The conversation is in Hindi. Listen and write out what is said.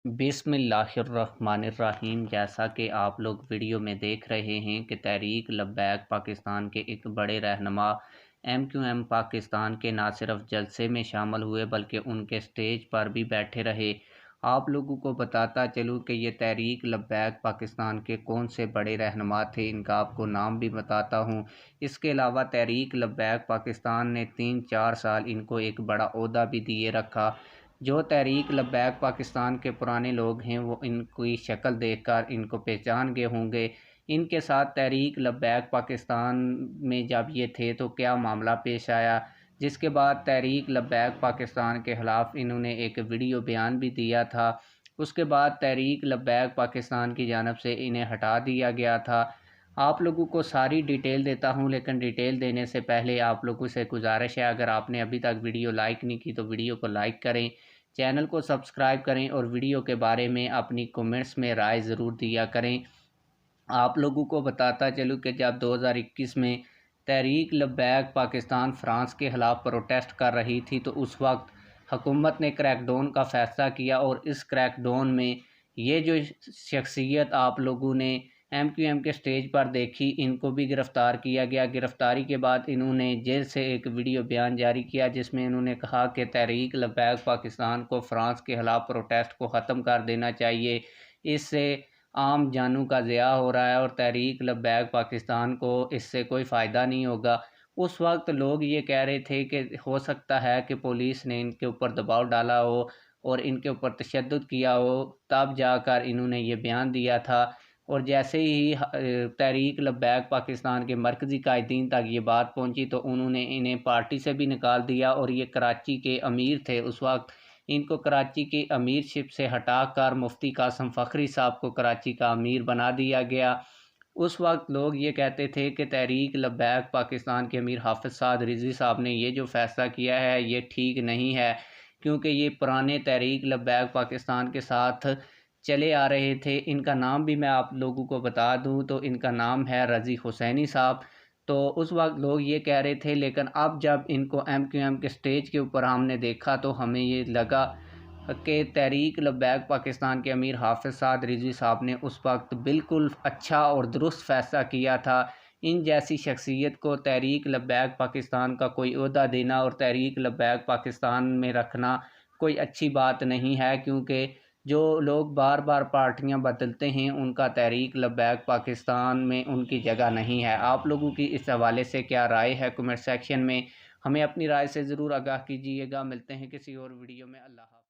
बिस्मिल्लाहिर्रहमानिर्रहीम। जैसा कि आप लोग वीडियो में देख रहे हैं कि तहरीक लब्बैक पाकिस्तान के एक बड़े रहनुमा MQM पाकिस्तान के ना सिर्फ जलसे में शामिल हुए बल्कि उनके स्टेज पर भी बैठे रहे। आप लोगों को बताता चलूँ कि ये तहरीक लब्बैक पाकिस्तान के कौन से बड़े रहनुमा थे, इनका आपको नाम भी बताता हूँ। इसके अलावा तहरीक लब्बैक पाकिस्तान ने 3-4 साल इनको एक बड़ा ओहदा भी दिए रखा। जो तहरीक लब्बैक पाकिस्तान के पुराने लोग हैं वो इनकी शक्ल देखकर इनको पहचान गए होंगे। इनके साथ तहरीक लब्बैक पाकिस्तान में जब ये थे तो क्या मामला पेश आया, जिसके बाद तहरीक लब्बैक पाकिस्तान के ख़िलाफ़ इन्होंने एक वीडियो बयान भी दिया था। उसके बाद तहरीक लब्बैक पाकिस्तान की जानिब से इन्हें हटा दिया गया था। आप लोगों को सारी डिटेल देता हूँ, लेकिन डिटेल देने से पहले आप लोगों से गुजारिश है, अगर आपने अभी तक वीडियो लाइक नहीं की तो वीडियो को लाइक करें, चैनल को सब्सक्राइब करें और वीडियो के बारे में अपनी कमेंट्स में राय ज़रूर दिया करें। आप लोगों को बताता चलूँ कि जब 2021 में तहरीक लब्बैक पाकिस्तान फ़्रांस के ख़िलाफ़ प्रोटेस्ट कर रही थी तो उस वक्त हुकूमत ने क्रैकडाउन का फ़ैसला किया और इस क्रैकडाउन में ये जो शख्सियत आप लोगों ने MQM के स्टेज पर देखी, इनको भी गिरफ़्तार किया गया। गिरफ़्तारी के बाद इन्होंने जेल से एक वीडियो बयान जारी किया जिसमें इन्होंने कहा कि तहरीक लब्बैक पाकिस्तान को फ़्रांस के ख़िलाफ़ प्रोटेस्ट को ख़त्म कर देना चाहिए। इससे आम जानों का ज़िया हो रहा है और तहरीक लब्बैक पाकिस्तान को इससे कोई फ़ायदा नहीं होगा। उस वक्त लोग ये कह रहे थे कि हो सकता है कि पुलिस ने इनके ऊपर दबाव डाला हो और इनके ऊपर तशद्दुद किया हो, तब जाकर इन्होंने ये बयान दिया था। और जैसे ही तहरीक लब्बैक पाकिस्तान के मरकज़ी कायदीन तक ये बात पहुंची तो उन्होंने इन्हें पार्टी से भी निकाल दिया और ये कराची के अमीर थे उस वक्त। इनको कराची की अमीरशिप से हटाकर मुफ्ती कासिम फ़खरी साहब को कराची का अमीर बना दिया गया। उस वक्त लोग ये कहते थे कि तहरीक लब्बैक पाकिस्तान के अमीर हाफ़िज़ साद रिज़वी साहब ने ये जो फ़ैसला किया है ये ठीक नहीं है, क्योंकि ये पुराने तहरीक लब्बैक पाकिस्तान के साथ चले आ रहे थे। इनका नाम भी मैं आप लोगों को बता दूं तो इनका नाम है रज़ी हुसैनी साहब। तो उस वक्त लोग ये कह रहे थे, लेकिन अब जब इनको MQM के स्टेज के ऊपर हमने देखा तो हमें ये लगा कि तहरीक लब्बैक पाकिस्तान के अमीर हाफ़िज़ साद रिज़वी साहब ने उस वक्त बिल्कुल अच्छा और दुरुस्त फ़ैसला किया था। इन जैसी शख्सियत को तहरीक लब्बैक पाकिस्तान का कोई ओहदा देना और तहरीक लब्बैक पाकिस्तान में रखना कोई अच्छी बात नहीं है, क्योंकि जो लोग बार बार पार्टियां बदलते हैं उनका तहरीक लब्बैक पाकिस्तान में उनकी जगह नहीं है। आप लोगों की इस हवाले से क्या राय है, कमेंट सेक्शन में हमें अपनी राय से ज़रूर आगाह कीजिएगा। मिलते हैं किसी और वीडियो में। अल्लाह हाफ़िज़।